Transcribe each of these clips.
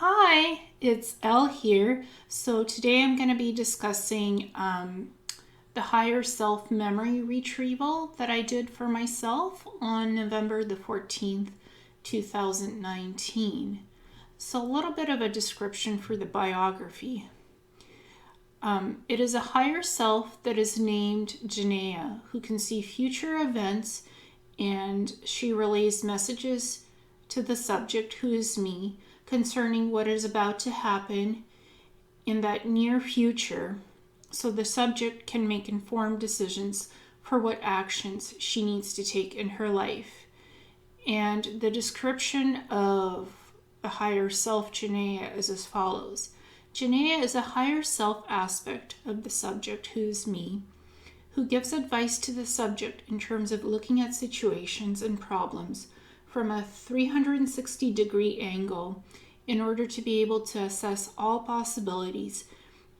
Hi, it's Elle here. So today I'm going to be discussing the higher self memory retrieval that I did for myself on November the 14th, 2019. So a little bit of a description for the biography. It is a higher self that is named Janaea, who can see future events, and she relays messages to the subject, who is me, concerning what is about to happen in that near future, so the subject can make informed decisions for what actions she needs to take in her life. And the description of the higher self Janaea is as follows. Janaea is a higher self aspect of the subject, who is me, who gives advice to the subject in terms of looking at situations and problems from a 360-degree angle in order to be able to assess all possibilities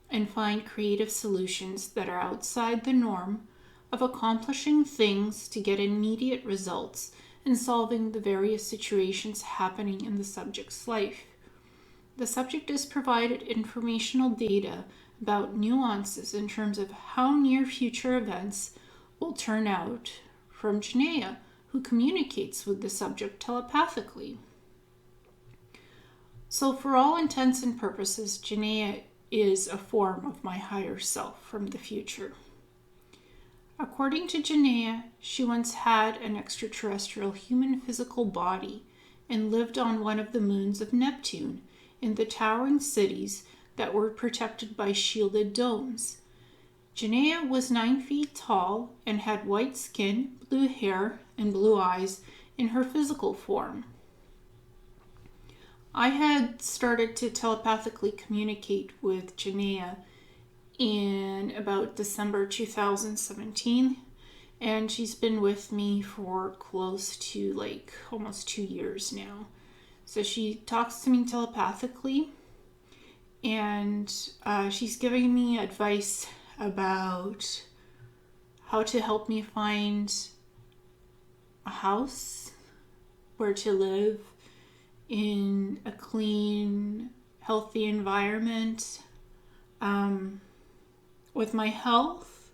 and find creative solutions that are outside the norm of accomplishing things to get immediate results in solving the various situations happening in the subject's life. The subject is provided informational data about nuances in terms of how near future events will turn out from Janaea, who communicates with the subject telepathically. So, for all intents and purposes, Janaea is a form of my higher self from the future. According to Janaea, she once had an extraterrestrial human physical body and lived on one of the moons of Neptune in the towering cities that were protected by shielded domes. Janaea was 9 feet tall and had white skin, blue hair, and blue eyes in her physical form. I had started to telepathically communicate with Janaea in about December 2017, and she's been with me for close to almost 2 years now. So she talks to me telepathically, and she's giving me advice about how to help me find a house, where to live in a clean, healthy environment, with my health,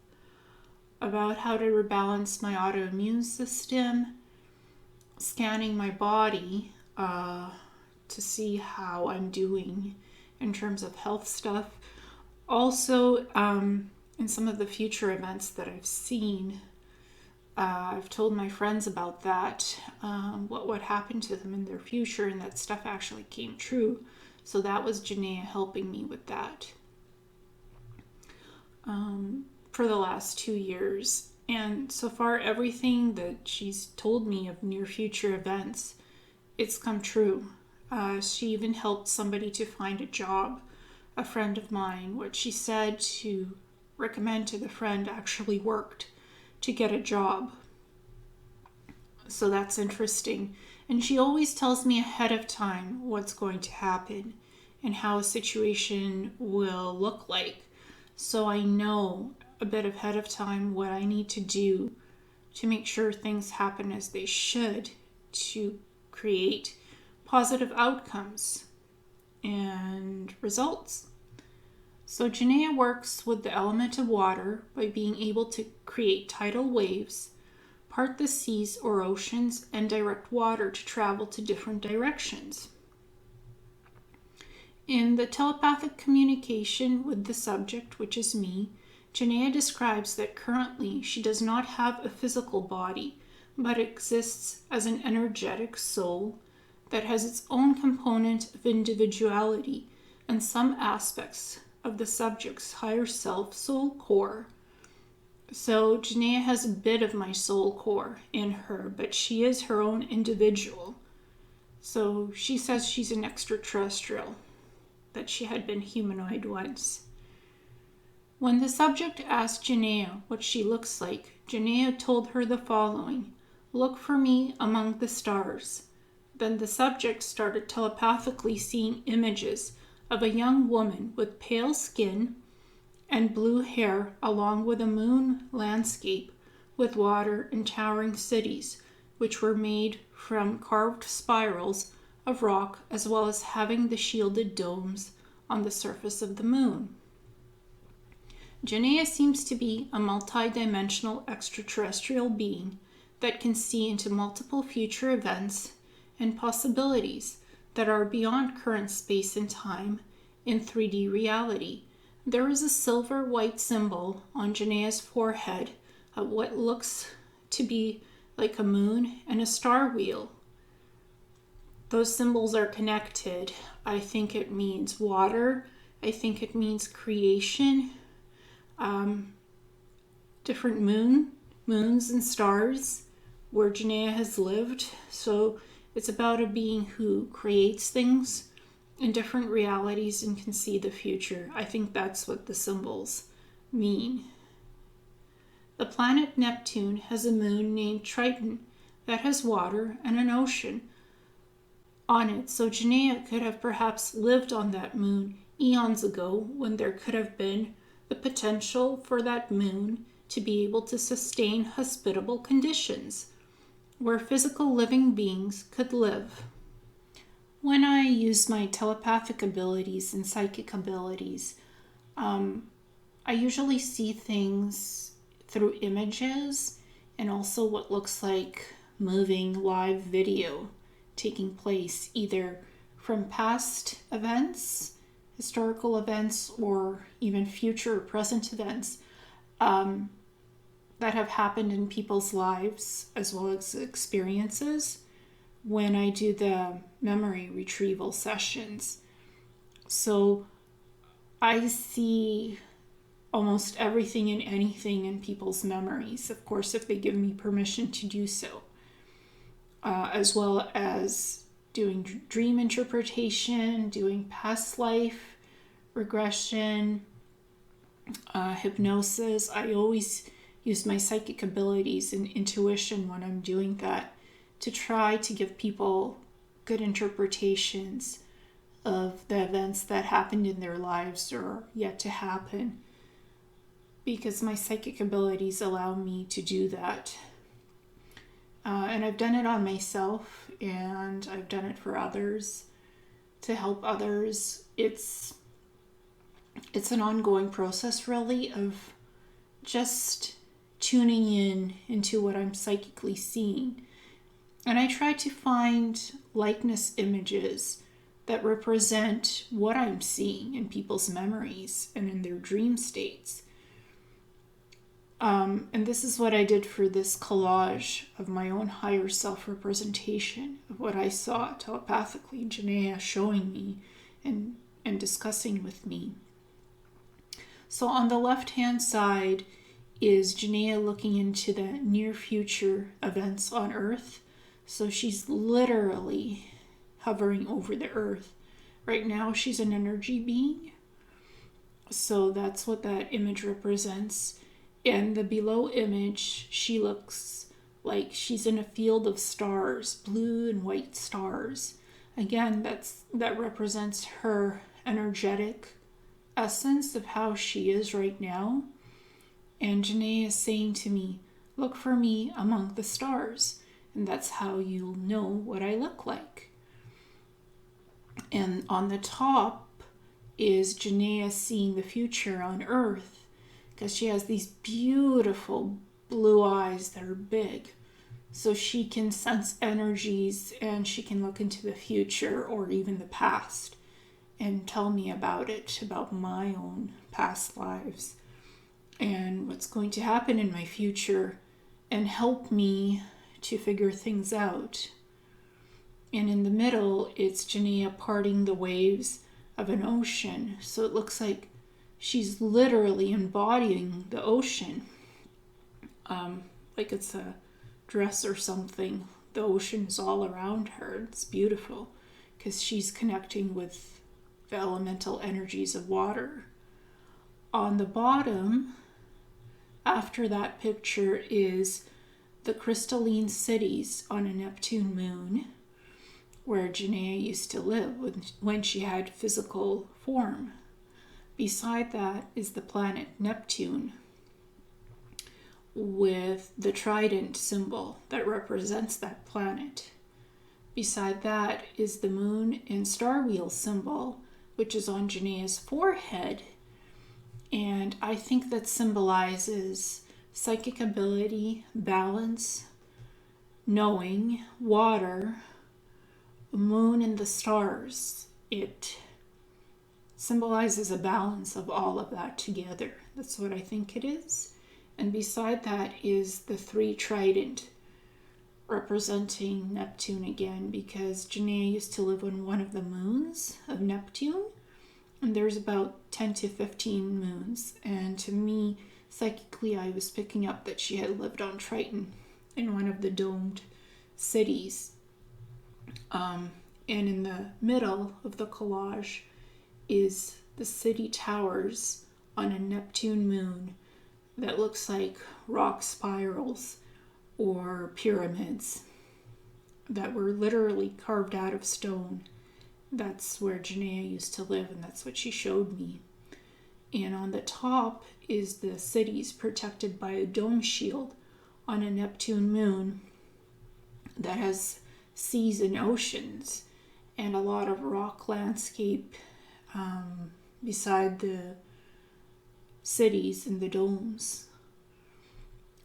about how to rebalance my autoimmune system, scanning my body to see how I'm doing in terms of health stuff. Also, in some of the future events that I've seen, I've told my friends about that, what happened to them in their future, and that stuff actually came true. So that was Janaea helping me with that for the last 2 years. And so far, everything that she's told me of near future events, it's come true. She even helped somebody to find a job, a friend of mine. What she said to recommend to the friend actually worked to get a job. So that's interesting. And she always tells me ahead of time what's going to happen and how a situation will look like. So I know a bit ahead of time what I need to do to make sure things happen as they should, to create positive outcomes and results. So Janaea works with the element of water by being able to create tidal waves, part the seas or oceans, and direct water to travel to different directions. In the telepathic communication with the subject, which is me, Janaea describes that currently she does not have a physical body, but exists as an energetic soul that has its own component of individuality and some aspects of the subject's higher self soul core. So Janaea has a bit of my soul core in her, but she is her own individual. So she says she's an extraterrestrial, that she had been humanoid once. When the subject asked Janaea what she looks like, Janaea told her the following: "Look for me among the stars." Then the subject started telepathically seeing images of a young woman with pale skin and blue hair, along with a moon landscape with water and towering cities, which were made from carved spirals of rock, as well as having the shielded domes on the surface of the moon. Genea seems to be a multi-dimensional extraterrestrial being that can see into multiple future events and possibilities that are beyond current space and time in 3D reality. There is a silver-white symbol on Genea's forehead of what looks to be like a moon and a star wheel. Those symbols are connected. I think it means water. I think it means creation. Different moons and stars where Genea has lived. So it's about a being who creates things in different realities and can see the future. I think that's what the symbols mean. The planet Neptune has a moon named Triton that has water and an ocean on it. So Genea could have perhaps lived on that moon eons ago when there could have been the potential for that moon to be able to sustain hospitable conditions where physical living beings could live. When I use my telepathic abilities and psychic abilities, I usually see things through images and also what looks like moving live video taking place either from past events, historical events, or even future or present events that have happened in people's lives as well as experiences when I do the memory retrieval sessions. So I see almost everything and anything in people's memories, of course, if they give me permission to do so, as well as doing dream interpretation, doing past life regression, hypnosis. I always use my psychic abilities and intuition when I'm doing that to try to give people good interpretations of the events that happened in their lives or are yet to happen, because my psychic abilities allow me to do that. And I've done it on myself, and I've done it for others to help others. It's an ongoing process, really, of just tuning in into what I'm psychically seeing. And I try to find likeness images that represent what I'm seeing in people's memories and in their dream states. And this is what I did for this collage of my own higher self representation of what I saw telepathically, Genea showing me and discussing with me. So on the left-hand side is Genea looking into the near future events on Earth. So she's literally hovering over the Earth. Right now she's an energy being. So that's what that image represents. And the below image, she looks like she's in a field of stars, blue and white stars. Again, that represents her energetic essence of how she is right now. And Genea is saying to me, look for me among the stars. And that's how you'll know what I look like. And on the top is Genea seeing the future on Earth, because she has these beautiful blue eyes that are big. So she can sense energies and she can look into the future or even the past and tell me about it, about my own past lives and what's going to happen in my future, and help me to figure things out. And in the middle, it's Genea parting the waves of an ocean. So it looks like she's literally embodying the ocean, like it's a dress or something. The ocean is all around her. It's beautiful because she's connecting with the elemental energies of water. On the bottom, after that picture, is the crystalline cities on a Neptune moon where Genea used to live when she had physical form. Beside that is the planet Neptune with the trident symbol that represents that planet. Beside that is the moon and star wheel symbol, which is on Janaea's forehead. And I think that symbolizes psychic ability, balance, knowing, water, moon, and the stars. It symbolizes a balance of all of that together. That's what I think it is. And beside that is the 3 trident, representing Neptune again, because Janaea used to live on one of the moons of Neptune, and there's about 10 to 15 moons. And to me, psychically, I was picking up that she had lived on Triton in one of the domed cities. And in the middle of the collage is the city towers on a Neptune moon that looks like rock spirals or pyramids that were literally carved out of stone. That's where Janaea used to live, and that's what she showed me. And on the top is the cities protected by a dome shield on a Neptune moon that has seas and oceans and a lot of rock landscape beside the cities and the domes.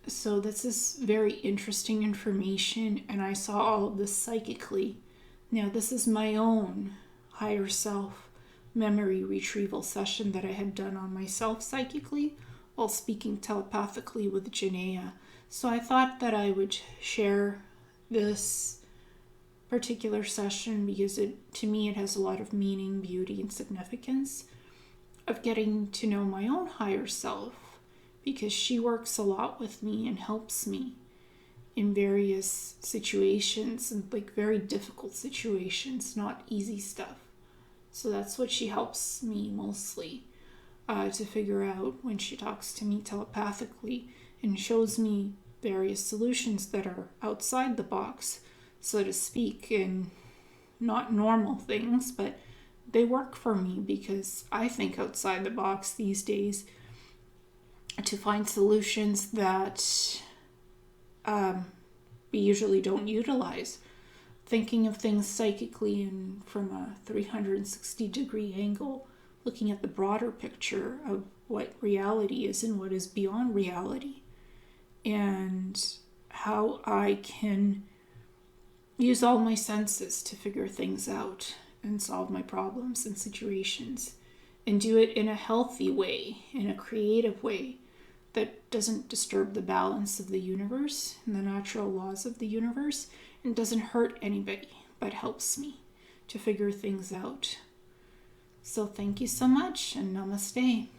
So this is very interesting information, and I saw all of this psychically. Now, this is my own higher self memory retrieval session that I had done on myself psychically while speaking telepathically with Janaea. So I thought that I would share this particular session because to me it has a lot of meaning, beauty, and significance of getting to know my own higher self, because she works a lot with me and helps me in various situations, and like very difficult situations, not easy stuff. So that's what she helps me mostly to figure out when she talks to me telepathically and shows me various solutions that are outside the box, so to speak, and not normal things, but they work for me because I think outside the box these days to find solutions that we usually don't utilize. Thinking of things psychically and from a 360-degree angle, looking at the broader picture of what reality is and what is beyond reality, and how I can use all my senses to figure things out and solve my problems and situations, and do it in a healthy way, in a creative way that doesn't disturb the balance of the universe and the natural laws of the universe, and doesn't hurt anybody, but helps me to figure things out. So thank you so much, and namaste.